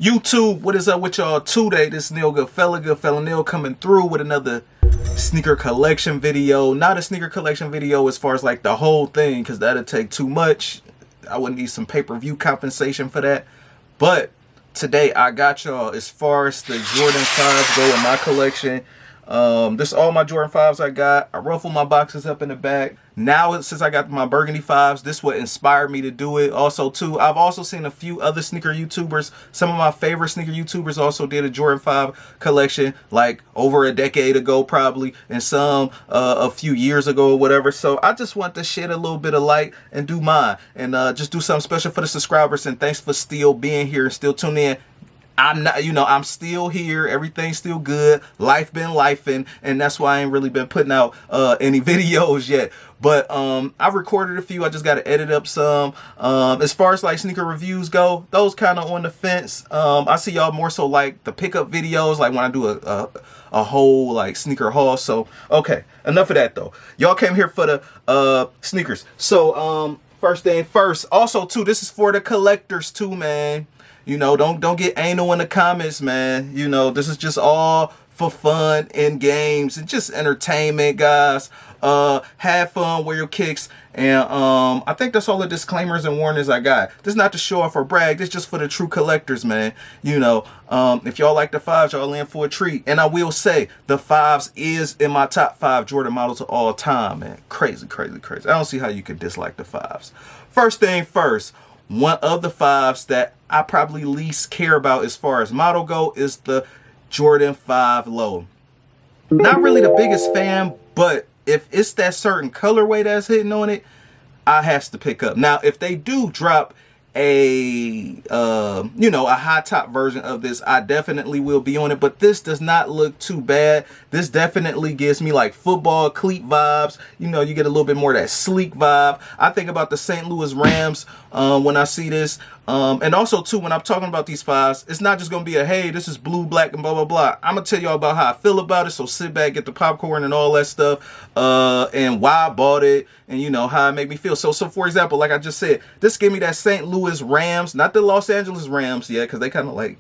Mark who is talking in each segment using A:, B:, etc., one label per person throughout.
A: YouTube, what is up with y'all today? This Neil Goodfella Neil coming through with another sneaker collection video. Not a sneaker collection video as far as like the whole thing, because that'd take too much. I would need some pay-per-view compensation for that. But today I got y'all as far as the Jordan 5s go in my collection. This is all my Jordan 5s I got. I ruffled my boxes up in the back. Now, since I got my Burgundy 5s, this what inspired me to do it. Also, too, I've also seen a few other sneaker YouTubers. Some of my favorite sneaker YouTubers also did a Jordan 5 collection, like over a decade ago, probably, and some a few years ago or whatever. So I just want to shed a little bit of light and do mine, and just do something special for the subscribers. And thanks for still being here and still tuning in. I'm not, I'm still here. Everything's still good. Life been lifing, and that's why I ain't really been putting out any videos yet. But I've recorded a few. I just got to edit up some. As far as like sneaker reviews go, those kind of on the fence. I see y'all more so like the pickup videos, like when I do a whole like sneaker haul. So okay, enough of that though. Y'all came here for the sneakers. So first thing first. Also too, this is for the collectors too, man. Don't get anal in the comments, man. This is just all for fun and games and just entertainment, guys. Have fun, wear your kicks, and I think that's all the disclaimers and warnings I got. This is not to show off or brag. This is just for the true collectors, man. If y'all like the 5s, y'all in for a treat. And I will say, the 5s is in my top 5 Jordan models of all time, man. Crazy, crazy, crazy. I don't see how you could dislike the 5s. First thing first. One of the 5s that I probably least care about as far as model go is the Jordan 5 Low. Not really the biggest fan, but if it's that certain colorway that's hitting on it, I has to pick up. Now, if they do drop a high top version of this, I definitely will be on it. But this does not look too bad. This definitely gives me like football cleat vibes. You get a little bit more of that sleek vibe. I think about the St. Louis Rams when I see this. And also too, when I'm talking about these 5s, it's not just gonna be a hey, this is blue, black, and blah blah blah. I'm gonna tell y'all about how I feel about it. So sit back, get the popcorn and all that stuff, and why I bought it, and how it made me feel. So for example, like I just said, this gave me that St. Louis Rams, not the Los Angeles Rams, yeah, because they kind of like,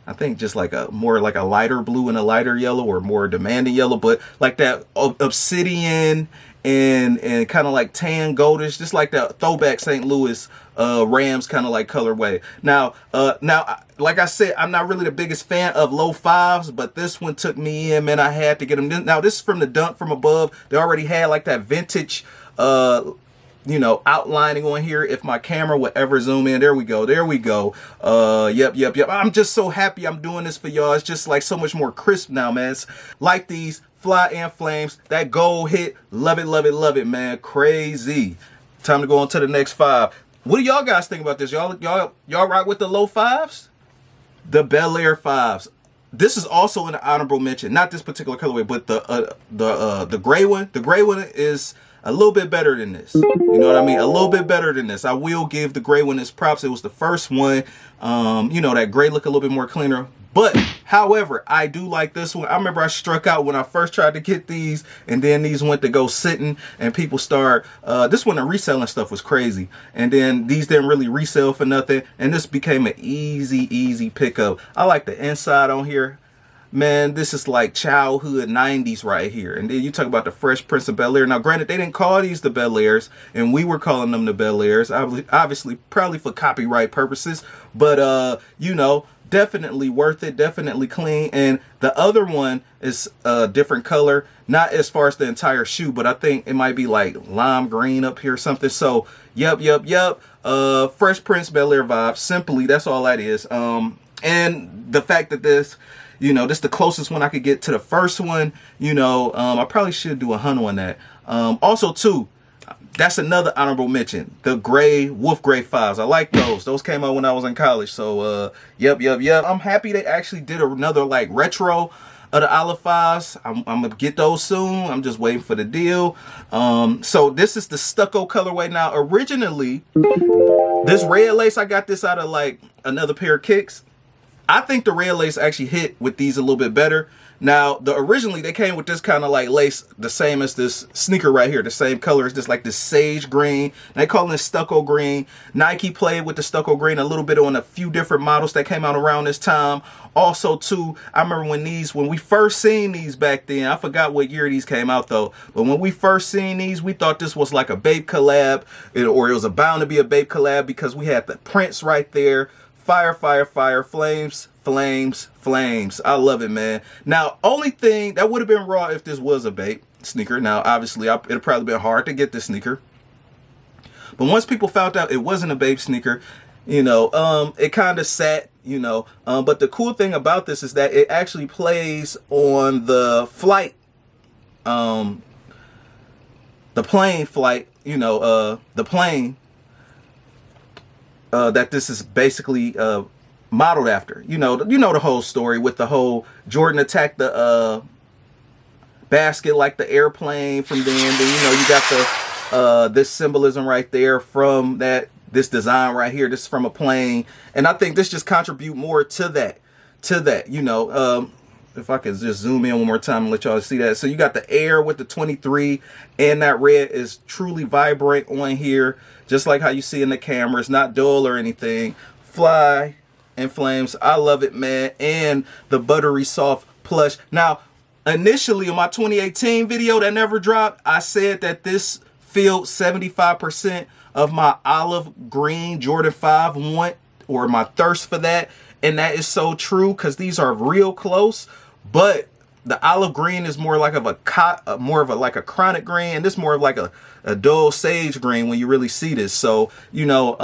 A: I think just like a more like a lighter blue and a lighter yellow, or more demanding yellow, but like that obsidian and kind of like tan goldish, just like that throwback St. Louis Rams kind of like colorway. Now, like I said, I'm not really the biggest fan of low 5s, but this one took me in, man. I had to get them. Now, this is from the Dunk from above. They already had like that vintage, outlining on here. If my camera would ever zoom in, there we go. Yep. I'm just so happy I'm doing this for y'all. It's just like so much more crisp now, man. It's like these Fly and Flames, that gold hit. Love it, man. Crazy. Time to go on to the next 5. What do y'all guys think about this? Y'all rock with the low 5s? The Bel-Air 5s. This is also an honorable mention. Not this particular colorway, but the gray one. The gray one is a little bit better than this. You know what I mean? A little bit better than this. I will give the gray one its props. It was the first one. That gray look a little bit more cleaner. But, however, I do like this one. I remember I struck out when I first tried to get these, and then these went to go sitting, and people start, this one, the reselling stuff was crazy. And then these didn't really resell for nothing, and this became an easy pickup. I like the inside on here. Man, this is like childhood 90s right here. And then you talk about the Fresh Prince of Bel-Air. Now, granted, they didn't call these the Bel-Airs, and we were calling them the Bel-Airs, obviously, probably for copyright purposes. But, definitely worth it, definitely clean. And the other one is a different color, not as far as the entire shoe, but I think it might be like lime green up here or something. So yep. Fresh Prince Bel-Air vibe. Simply, that's all that is. And the fact that this, this is the closest one I could get to the first one. I probably should do a hunt on that. Also too, that's another honorable mention. The gray, wolf gray 5s. I like those. Those came out when I was in college. So, yep. I'm happy they actually did another like retro of the Olive 5s. I'm going to get those soon. I'm just waiting for the deal. So this is the Stucco colorway. Now, originally, this red lace, I got this out of like another pair of kicks. I think the red lace actually hit with these a little bit better. Now, originally they came with this kind of like lace, the same as this sneaker right here, the same color as this, like this sage green. And they call it stucco green. Nike played with the stucco green a little bit on a few different models that came out around this time. Also, too, I remember when we first seen these back then. I forgot what year these came out though. But when we first seen these, we thought this was like a Bape collab, or it was bound to be a Bape collab because we had the prints right there. Fire, fire, fire, flames, flames, flames. I love it, man. Now, only thing that would have been raw if this was a Bape sneaker. Now, obviously, it'd probably been hard to get this sneaker. But once people found out it wasn't a Bape sneaker, you know, it kind of sat, you know. But the cool thing about this is that it actually plays on the flight, the plane flight, you know, the plane that this is basically modeled after. You know the whole story with the whole Jordan attacked the basket like the airplane from then you know you got the this symbolism right there from this design right here. This is from a plane, and I think this just contribute more to that, you know. If I could just zoom in one more time and let y'all see that. So you got the air with the 23, and that red is truly vibrant on here, just like how you see in the camera. It's not dull or anything. Fly and flames. I love it, man. And the buttery soft plush. Now, initially in my 2018 video that never dropped, I said that this filled 75% of my olive green Jordan 5 want, or my thirst for that. And that is so true, because these are real close. But the olive green is more like like a chronic green, and this more of like a dull sage green when you really see this. So, you know,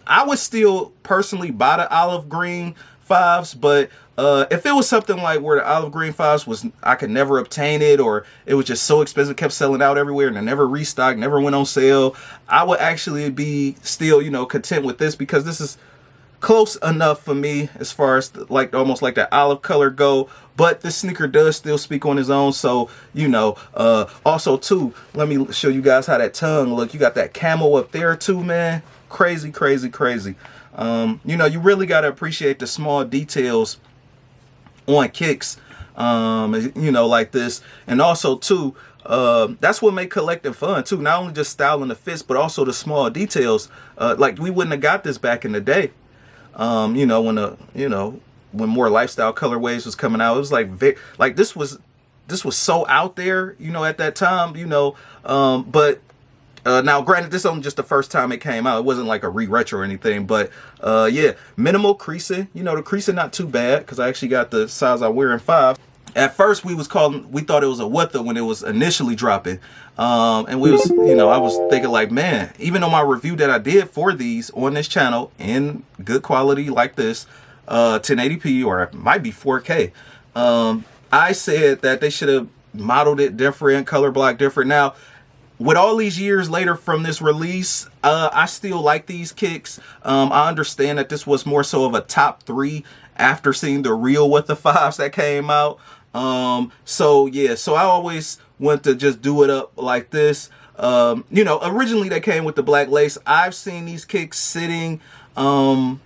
A: I would still personally buy the olive green 5s, but if it was something like where the olive green 5s was, I could never obtain it, or it was just so expensive, kept selling out everywhere, and I never restocked, never went on sale, I would actually be still, you know, content with this, because this is close enough for me as far as like almost like that olive color go. But this sneaker does still speak on his own. So, you know, also too, let me show you guys how that tongue look. You got that camel up there too, man. Crazy, crazy, crazy. You know, you really got to appreciate the small details on kicks, you know, like this. And also too, that's what make collecting fun too. Not only just styling the fits, but also the small details. Like we wouldn't have got this back in the day. You know, when more lifestyle colorways was coming out, it was like this was so out there, you know, at that time, you know. But now granted, this isn't just the first time it came out. It wasn't like a retro or anything, but yeah, minimal creasing. You know, the creasing not too bad, because I actually got the size I wear in 5. At first we thought it was a Wutha when it was initially dropping. And we was, you know, I was thinking like, man, even on my review that I did for these on this channel in good quality like this, 1080p, or it might be 4K, I said that they should have modeled it different, color block different. Now, with all these years later from this release, I still like these kicks. I understand that this was more so of a top 3 after seeing the real Wutha 5s that came out. So yeah, so I always want to just do it up like this. You know, originally they came with the black lace. I've seen these kicks sitting, you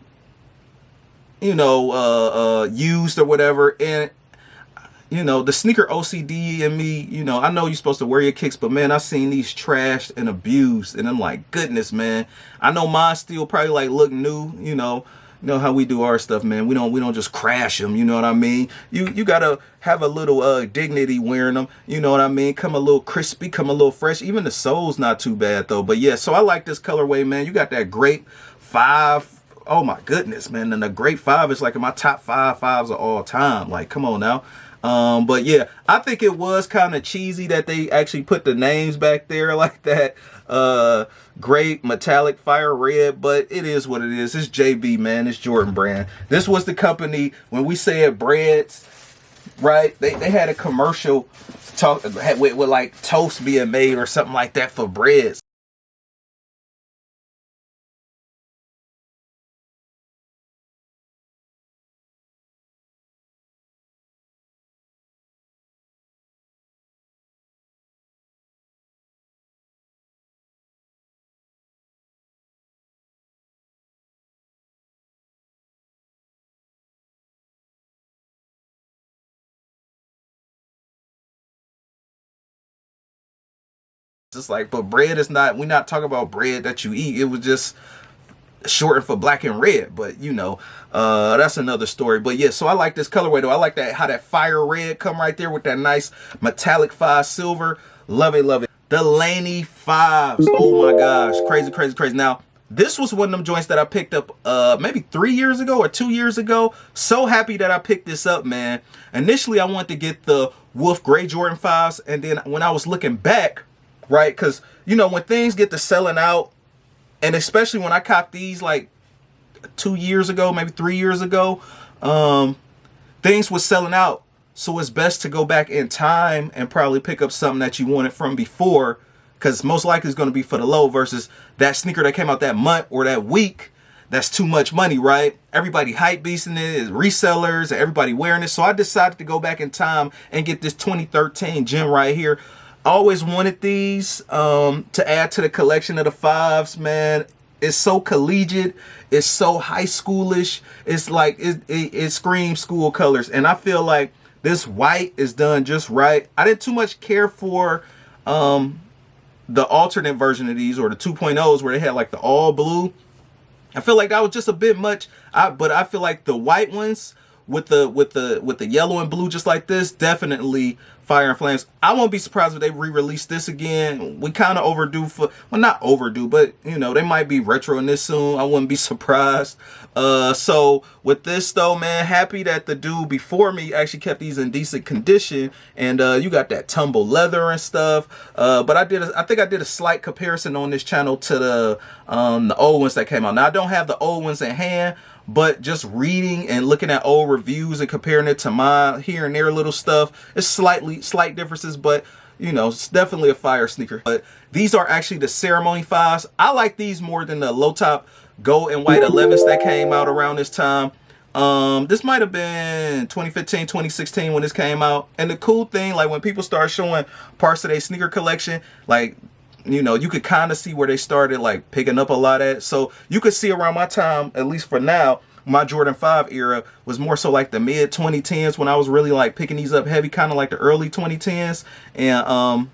A: know, used or whatever, and you know, the sneaker OCD in me, you know, I know you're supposed to wear your kicks, but man, I've seen these trashed and abused, and I'm like, goodness, man. I know mine still probably like look new, you know how we do our stuff, man. We don't just crash them, you know what I mean? You gotta have a little dignity wearing them, you know what I mean? Come a little crispy, come a little fresh. Even the sole's not too bad though. But yeah, so I like this colorway, man. You got that Grape 5. Oh my goodness, man. And the Grape 5 is like in my top 5 5s of all time. Like, come on now. But yeah, I think it was kind of cheesy that they actually put the names back there like that. Grape, metallic, fire red, but it is what it is. It's JB, man. It's Jordan brand. This was the company when we said breads, right? They had a commercial talk with like toast being made or something like that for breads. It's like, but bread is not, we're not talking about bread that you eat. It was just shortened for black and red, but you know, that's another story. But yeah, so I like this colorway though. I like that, how that fire red come right there with that nice metallic 5 silver. Love it, love it. The Laney 5s. Oh my gosh, crazy, crazy, crazy. Now, this was one of them joints that I picked up maybe 3 years ago or 2 years ago. So happy that I picked this up, man. Initially, I wanted to get the Wolf Gray Jordan 5s, and then when I was looking back, right, because, you know, when things get to selling out, and especially when I copped these like 2 years ago, maybe 3 years ago, things was selling out. So it's best to go back in time and probably pick up something that you wanted from before, because most likely it's going to be for the low versus that sneaker that came out that month or that week. That's too much money, right? Everybody hype beasting it, resellers, and everybody wearing it. So I decided to go back in time and get this 2013 gem right here. I always wanted these to add to the collection of the 5s, man. It's so collegiate. It's so high schoolish. It's like, it screams school colors. And I feel like this white is done just right. I didn't too much care for the alternate version of these, or the 2.0s where they had like the all blue. I feel like that was just a bit much. But I feel like the white ones with the yellow and blue just like this, definitely fire and flames. I won't be surprised if they re-release this again. We kind of overdue for, well, not overdue, but you know, they might be retroing this soon. I wouldn't be surprised. So with this though, man, happy that the dude before me actually kept these in decent condition, and you got that tumble leather and stuff. But I think I did a slight comparison on this channel to the old ones that came out. Now I don't have the old ones in hand, but just reading and looking at old reviews and comparing it to mine here and there, little stuff, it's slight differences, but you know, it's definitely a fire sneaker. But these are actually the Ceremony 5s. I like these more than the low top gold and white 11s that came out around this time. This might have been 2015, 2016 when this came out. And the cool thing, like when people start showing parts of their sneaker collection, like, you know, you could kind of see where they started like picking up a lot at. So you could see around my time, at least for now, my Jordan 5 era was more so like the mid 2010s when I was really like picking these up heavy, kind of like the early 2010s. And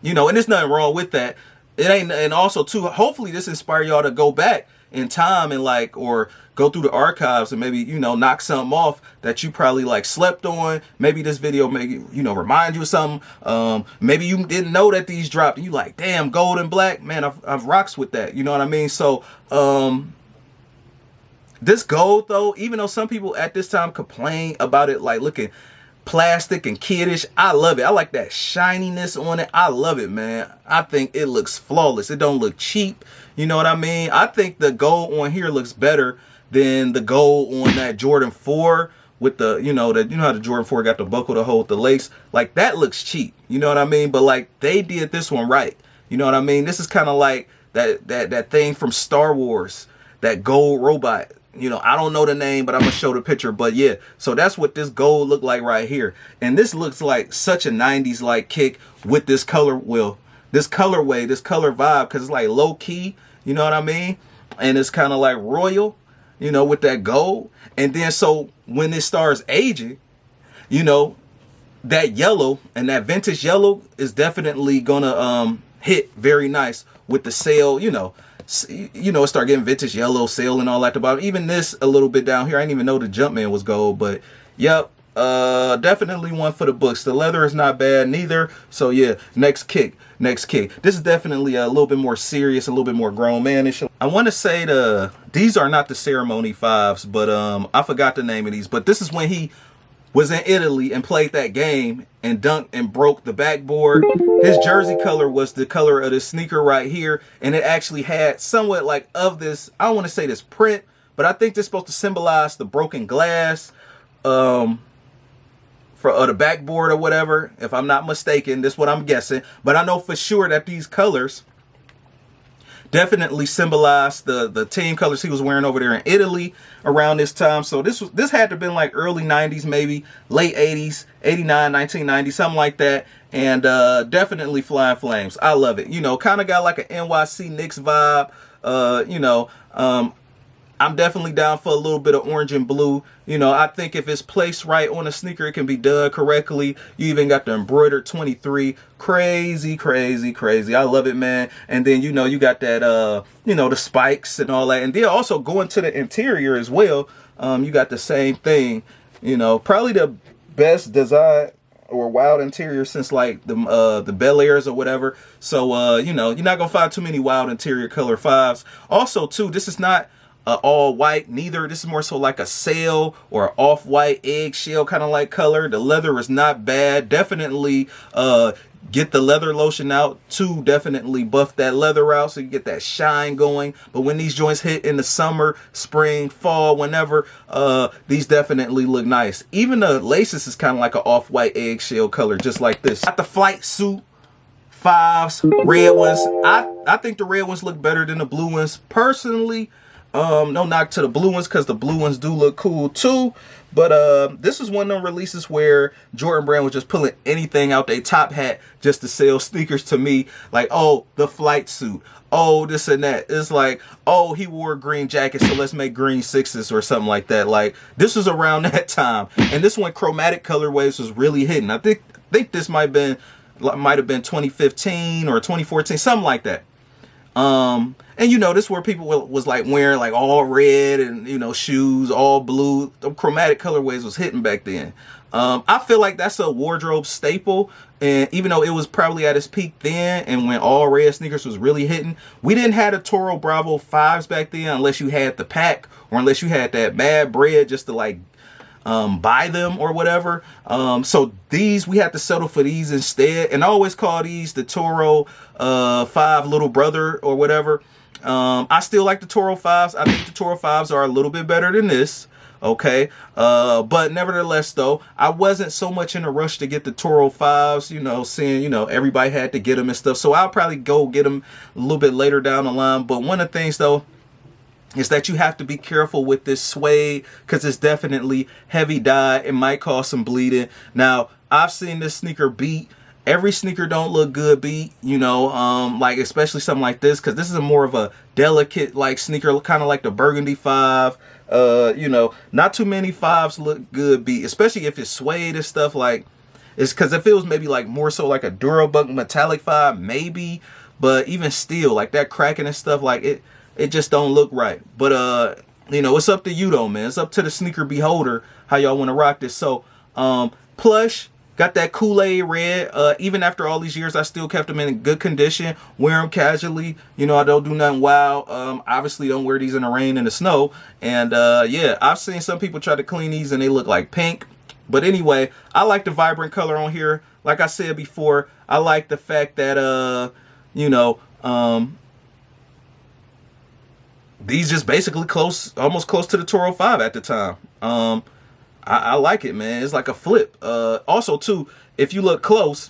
A: you know, and there's nothing wrong with that. It ain't, and also too, hopefully this inspire y'all to go back in time and like, or go through the archives and maybe, you know, knock something off that you probably like slept on. Maybe this video maybe, you know, remind you of something. Maybe you didn't know that these dropped and you like, damn, gold and black, man, I've rocks with that, you know what I mean? So this gold though, even though some people at this time complain about it like looking plastic and kiddish, I love it. I like that shininess on it. I love it, man. I think it looks flawless. It don't look cheap, you know what I mean? I think the gold on here looks better than the gold on that Jordan 4 with the, you know how the Jordan 4 got the buckle to hold the lace. Like that looks cheap, you know what I mean? But like they did this one right, you know what I mean? This is kind of like that thing from Star Wars, that gold robot. You know, I don't know the name, but I'm gonna show the picture. But yeah, so that's what this gold looked like right here. And this looks like such a 90s like kick with this color, this colorway, this color vibe, because it's like low key, you know what I mean? And it's kind of like royal, you know, with that gold. And then so when it starts aging, you know, that yellow and that vintage yellow is definitely gonna hit very nice with the sail, you know, start getting vintage yellow sail and all that. About even this a little bit down here, I didn't even know the Jumpman was gold, but yep, definitely one for the books. The leather is not bad neither. So yeah, next kick. This is definitely a little bit more serious, a little bit more grown manish. I want to say these are not the Ceremony 5s, but I forgot the name of these. But this is when he was in Italy and played that game and dunked and broke the backboard. His jersey color was the color of the sneaker right here, and it actually had somewhat like of this, I don't want to say this print, but I think this is supposed to symbolize the broken glass for the backboard or whatever, if I'm not mistaken. This is what I'm guessing, but I know for sure that these colors definitely symbolize the team colors he was wearing over there in Italy around this time. So this had to have been like early 90s, maybe late 80s, 89, 1990, something like that. And definitely flying flames. I love it. You know, kind of got like an NYC Knicks vibe. You know, I'm definitely down for a little bit of orange and blue. You know, I think if it's placed right on a sneaker, it can be done correctly. You even got the embroidered 23. Crazy, crazy, crazy. I love it, man. And then, you know, you got that, you know, the spikes and all that. And then also going to the interior as well. You got the same thing. You know, probably the best design or wild interior since like the Bel-Airs or whatever. So, you know, you're not going to find too many wild interior color 5s. Also, too, this is not all white neither. This is more so like a sail or off-white eggshell kind of like color. The leather is not bad. Definitely get the leather lotion out to definitely buff that leather out so you get that shine going. But when these joints hit in the summer, spring, fall, whenever, these definitely look nice. Even the laces is kind of like an off-white eggshell color, just like this. Got the flight suit 5s, red ones. I think the red ones look better than the blue ones personally. No knock to the blue ones because the blue ones do look cool too. But this is one of them releases where Jordan Brand was just pulling anything out their top hat just to sell sneakers to me. Like, oh, the flight suit. Oh, this and that. It's like, oh, he wore a green jacket, so let's make green 6s or something like that. Like, this was around that time. And this one, chromatic colorways was really hitting. I think this might have been 2015 or 2014, something like that. And you know, this is where people was like wearing like all red and, you know, shoes all blue. The chromatic colorways was hitting back then. I feel like that's a wardrobe staple. And even though it was probably at its peak then and when all red sneakers was really hitting, we didn't have the Toro Bravo 5s back then unless you had the pack or unless you had that bad bread just to like buy them or whatever. So these, we had to settle for these instead. And I always call these the Toro 5 little brother or whatever. I still like the Toro 5s. I think the Toro 5s are a little bit better than this. Okay. But nevertheless though, I wasn't so much in a rush to get the Toro 5s, you know, seeing, you know, everybody had to get them and stuff. So I'll probably go get them a little bit later down the line. But one of the things though, is that you have to be careful with this suede because it's definitely heavy dye. It might cause some bleeding. Now, I've seen this sneaker beat. Every sneaker don't look good beat, you know, like especially something like this because this is a more of a delicate like sneaker, kind of like the Burgundy 5. You know, not too many 5s look good beat, especially if it's suede and stuff. Like, it's because if it was maybe like more so like a Durabunk metallic 5, maybe. But even still, like that cracking and stuff, like it just don't look right. But you know, it's up to you though, man. It's up to the sneaker beholder how y'all want to rock this. So plush, got that Kool-Aid red. Even after all these years, I still kept them in good condition. Wear them casually. You know, I don't do nothing wild. Obviously don't wear these in the rain and the snow. And yeah, I've seen some people try to clean these and they look like pink. But anyway, I like the vibrant color on here. Like I said before, I like the fact that you know, these just basically almost close to the Toro 5 at the time. I like it, man. It's like a flip. Also, too, if you look close,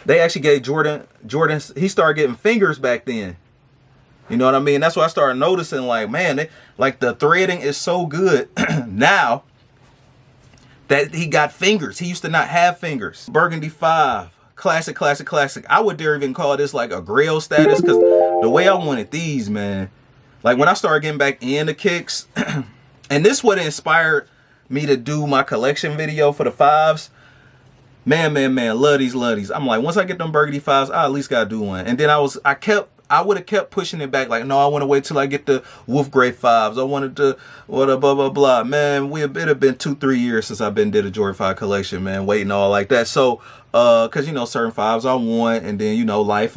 A: they actually gave Jordan, he started getting fingers back then. You know what I mean? That's what I started noticing. Like, man, like the threading is so good now that he got fingers. He used to not have fingers. Burgundy 5. Classic, classic, classic. I would dare even call this like a grail status because the way I wanted these, man. Like when I started getting back into kicks, and this would inspired me to do my collection video for the 5s. Man, love these. I'm like, once I get them Burgundy 5s, I at least gotta do one. And then I would have kept pushing it back. Like, no, I want to wait till I get the Wolf Grape 5s. I wanted to, blah, blah, blah. Man, it have been 2-3 years since I've been did a Jordan 5 collection, man, waiting all like that. So, cause you know, certain 5s I want, and then, you know, life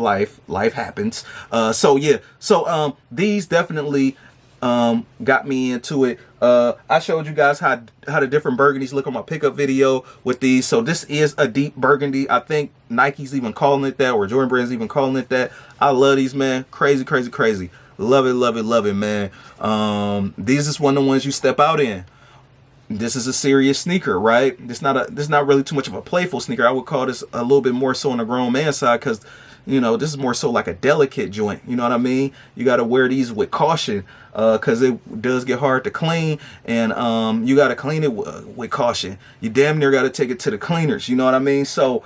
A: happens. So yeah. So, these definitely, got me into it. I showed you guys how the different burgundies look on my pickup video with these. So this is a deep burgundy. I think Nike's even calling it that, or Jordan Brand's even calling it that. I love these, man. Crazy, crazy, crazy. Love it, man. These is one of the ones you step out in. This is a serious sneaker, right? This not really too much of a playful sneaker. I would call this a little bit more so on the grown man side because, You know, this is more so like a delicate joint. You know what I mean? You got to wear these with caution, because it does get hard to clean, and you got to clean it with caution. You damn near got to take it to the cleaners. You know what I mean? So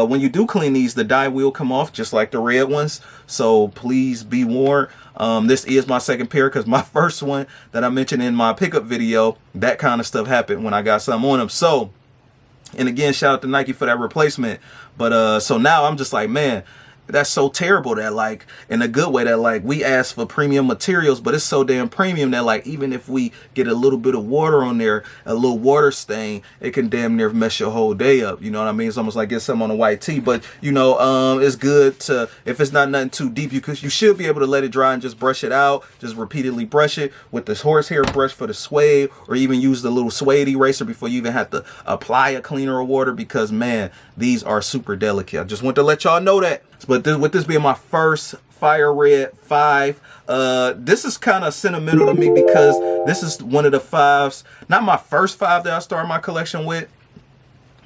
A: when you do clean these, the dye will come off just like the red ones. So please be warned. This is my second pair, because my first one that I mentioned in my pickup video, that kind of stuff happened when I got some on them. So, and again, shout out to Nike for that replacement. But so now I'm just like, man, that's so terrible that, like, in a good way, that like we ask for premium materials, but it's so damn premium that like even if we get a little bit of water on there, a little water stain, it can damn near mess your whole day up. You know what I mean? It's almost like get something on a white tee. But you know, it's good to, if it's not nothing too deep, you should be able to let it dry and just brush it out. Just repeatedly brush it with this horsehair brush for the suede, or even use the little suede eraser before you even have to apply a cleaner or water, because man, these are super delicate. I just want to let y'all know that. But with this being my first Fire Red 5, this is kind of sentimental to me, because this is one of the 5s, not my first 5 that I started my collection with,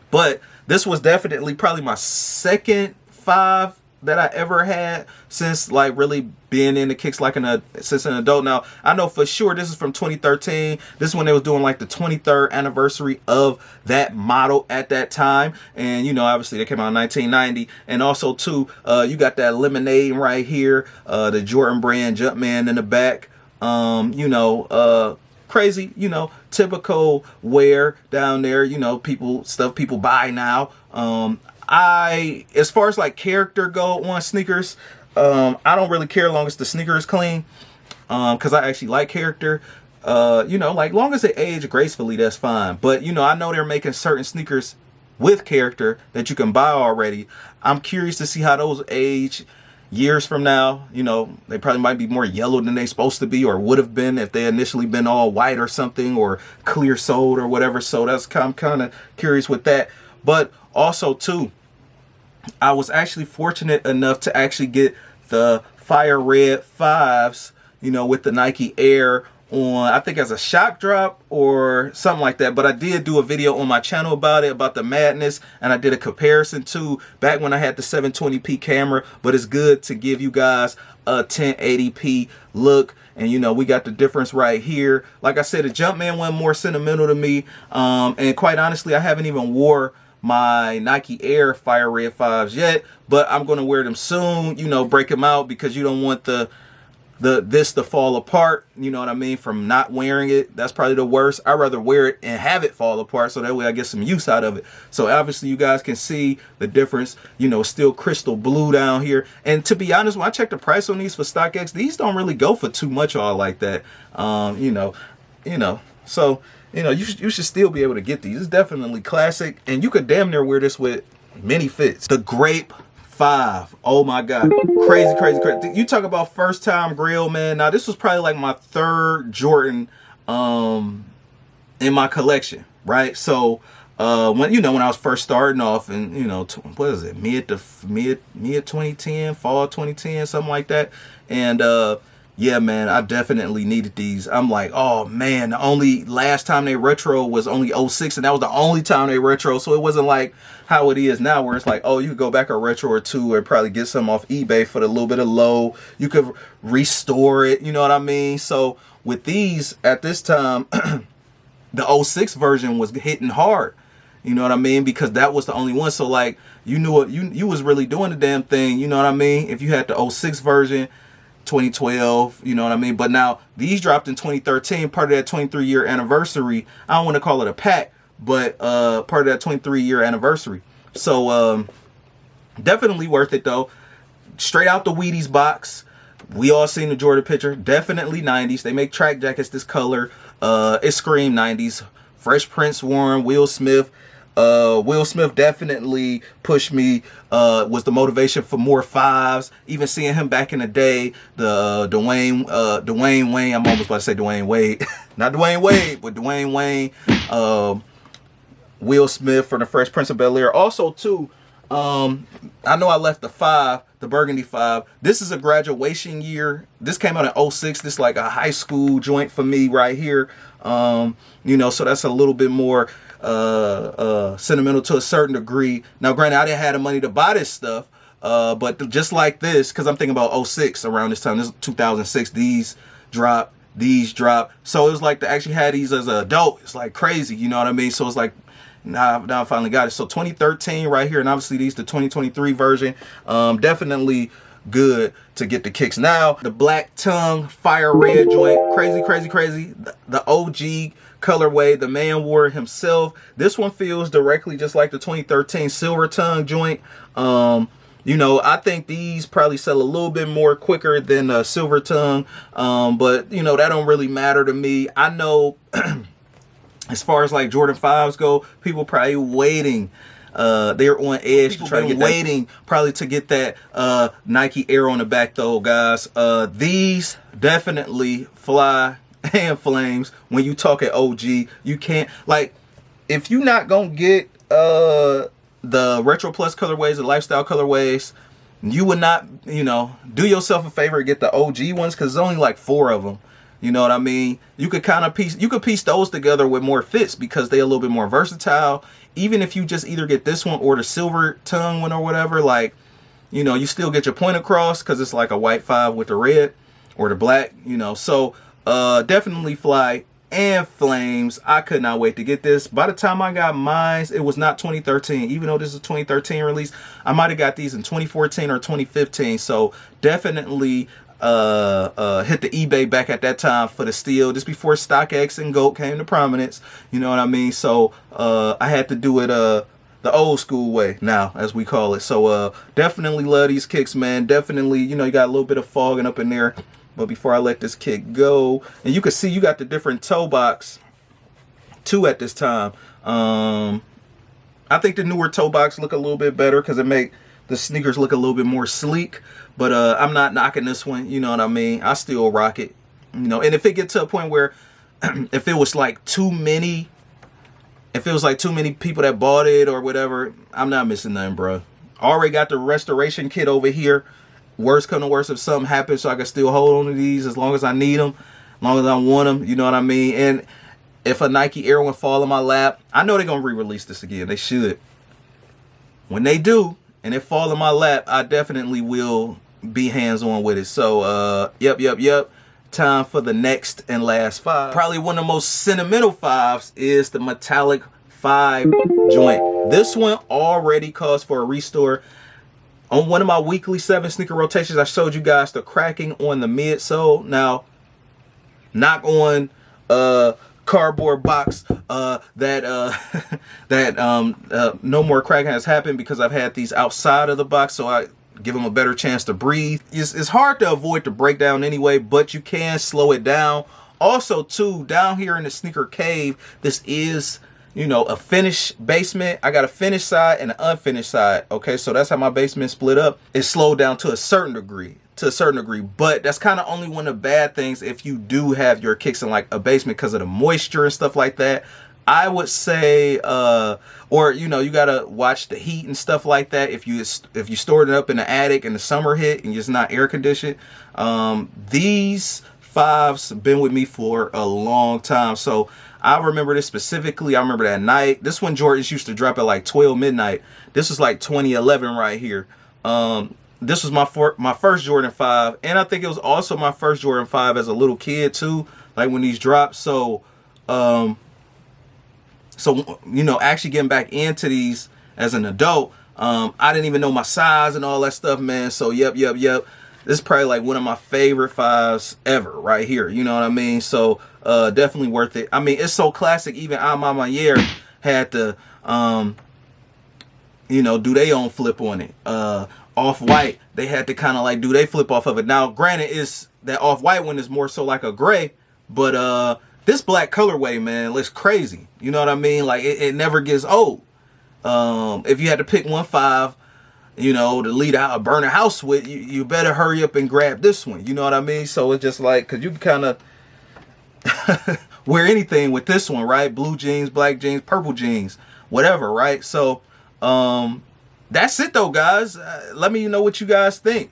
A: but this was definitely probably my second 5 that I ever had since like really being into kicks like since an adult. Now I know for sure this is from 2013. This is when they was doing like the 23rd anniversary of that model at that time, and you know, obviously they came out in 1990. And also too, you got that lemonade right here, the Jordan brand Jumpman in the back. You know, crazy, you know, typical wear down there, you know, stuff people buy now. As far as like character go on sneakers, I don't really care long as the sneaker is clean, because I actually like character. You know, like long as they age gracefully, that's fine. But you know, I know they're making certain sneakers with character that you can buy already. I'm curious to see how those age years from now. You know, they probably might be more yellow than they supposed to be, or would have been if they initially been all white or something, or clear soled or whatever. So I'm kind of curious with that. But also too, I was actually fortunate enough to actually get the Fire Red 5s, you know, with the Nike Air on, I think as a shock drop or something like that. But I did do a video on my channel about it, about the madness, and I did a comparison to back when I had the 720p camera. But it's good to give you guys a 1080p look. And you know, we got the difference right here. Like I said, the Jumpman one more sentimental to me, and quite honestly, I haven't even wore my Nike Air Fire Red 5s yet, but I'm going to wear them soon, you know, break them out, because you don't want this to fall apart, you know what I mean, from not wearing it. That's probably the worst. I'd rather wear it and have it fall apart, so that way I get some use out of it. So obviously you guys can see the difference, you know, still crystal blue down here. And to be honest, when I check the price on these for StockX, these don't really go for too much all like that. You know, so you know, you should still be able to get these. It's definitely classic, and you could damn near wear this with many fits. The Grape 5. Oh my God. Crazy, crazy, crazy. You talk about first time grill, man. Now this was probably like my third Jordan in my collection, right? So when I was first starting off, and you know, what is it, mid 2010, fall 2010, something like that. And yeah, man, I definitely needed these. I'm like, oh man, the only last time they retro was only 06, and that was the only time they retro. So it wasn't like how it is now, where it's like, oh, you could go back a retro or two and probably get some off eBay for a little bit of low. You could restore it, you know what I mean? So with these at this time, the 06 version was hitting hard. You know what I mean? Because that was the only one. So like, you knew what you was really doing the damn thing. You know what I mean? If you had the 06 version, 2012, you know what I mean? But now these dropped in 2013, part of that 23-year anniversary. I don't want to call it a pack, but part of that 23-year anniversary. So definitely worth it though. Straight out the Wheaties box. We all seen the Jordan picture. Definitely 90s. They make track jackets this color. It scream 90s. Fresh Prince worn. Will Smith. Will Smith definitely pushed me, was the motivation for more 5s. Even seeing him back in the day, the Dwayne Wayne, I'm almost about to say Dwayne Wade. Not Dwayne Wade, but Dwayne Wayne. Will Smith for the Fresh Prince of Bel-Air. Also too, I know I left the 5, the Burgundy 5. This is a graduation year. This came out in 06. This is like a high school joint for me right here. You know, so that's a little bit more sentimental to a certain degree. Now granted, I didn't have the money to buy this stuff, But just like this, because I'm thinking about 06 around this time, this is 2006, these drop. So it was like to actually have these as an adult, it's like crazy, you know what I mean? So it's like, now I finally got it. So 2013 right here, and obviously these the 2023 version. Definitely good to get the kicks. Now the black tongue fire red joint, crazy. The OG colorway, the man wore himself. This one feels directly just like the 2013 silver tongue joint. You know, I think these probably sell a little bit more quicker than silver tongue, but you know, that don't really matter to me. I know as far as like Jordan 5s go, people probably waiting. They're on edge people to try to get waiting probably to get that Nike Air on the back though, guys. These definitely fly and flames when you talk at OG. You can't, like, if you not gonna get the Retro Plus colorways, the lifestyle colorways, you would not, you know, do yourself a favor and get the OG ones, because there's only like 4 of them. You know what I mean? You could kind of piece those together with more fits because they're a little bit more versatile. Even if you just either get this one or the silver tongue one or whatever, like, you know, you still get your point across because it's like a white 5 with the red or the black, you know. So definitely fly and flames. I could not wait to get this. By the time I got mine, it was not 2013. Even though this is a 2013 release, I might have got these in 2014 or 2015. So definitely hit the eBay back at that time for the steal, just before StockX and GOAT came to prominence. You know what I mean? So I had to do it the old school way now, as we call it. So definitely love these kicks, man. Definitely, you know, you got a little bit of fogging up in there. But before I let this kick go, and you can see you got the different toe box too at this time. I think the newer toe box look a little bit better because it make the sneakers look a little bit more sleek. But I'm not knocking this one, you know what I mean? I still rock it, you know. And if it gets to a point where if it was like too many people that bought it or whatever, I'm not missing nothing, bro. Already got the restoration kit over here. Worst come to worst, if something happens, so I can still hold on to these as long as I need them, as long as I want them, you know what I mean? And if a Nike Air one fall in my lap, I know they're going to re-release this again. They should. When they do, and it fall in my lap, I definitely will be hands-on with it. So, yep. Time for the next and last 5. Probably one of the most sentimental 5s is the metallic 5 joint. This one already calls for a restore. On one of my weekly 7 sneaker rotations, I showed you guys the cracking on the midsole. Now, knock on cardboard box that no more cracking has happened because I've had these outside of the box, so I give them a better chance to breathe. It's hard to avoid the breakdown anyway, but you can slow it down. Also, too, down here in the sneaker cave, this is, you know, a finished basement. I got a finished side and an unfinished side. Okay, so that's how my basement split up. It's slowed down to a certain degree. But that's kind of only one of the bad things if you do have your kicks in like a basement because of the moisture and stuff like that. I would say, or you know, you gotta watch the heat and stuff like that. If you stored it up in the attic and the summer hit and it's not air conditioned, these 5s been with me for a long time. So I remember this specifically. I remember that night. This one Jordans used to drop at like 12 midnight. This was like 2011 right here. This was my first Jordan 5, and I think it was also my first Jordan 5 as a little kid too, like when these dropped. So you know, actually getting back into these as an adult, I didn't even know my size and all that stuff, man. So yep. This is probably like one of my favorite 5s ever right here. You know what I mean? So definitely worth it. I mean, it's so classic. Even Mama Year had to, you know, do their own flip on it. Off-White, they had to kind of like do they flip off of it. Now, granted, is that Off-White one is more so like a gray, but this black colorway, man, looks crazy. You know what I mean? Like it never gets old. If you had to pick one 5, you know, to lead out a burner house with, you better hurry up and grab this one. You know what I mean? So it's just like, because you can kind of wear anything with this one, right? Blue jeans, black jeans, purple jeans, whatever, right? So that's it though, guys. Let me know what you guys think.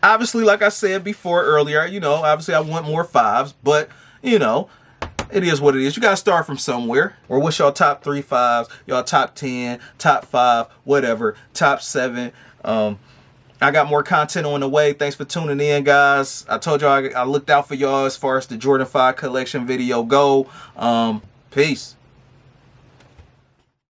A: Obviously, like I said before earlier, you know, obviously I want more 5s, but, you know, it is what it is. You gotta start from somewhere. Or what's y'all top 3 5s, y'all top 10, top 5, whatever, top 7. I got more content on the way. Thanks for tuning in, guys. I told y'all I looked out for y'all as far as the Jordan 5 collection video go. Peace.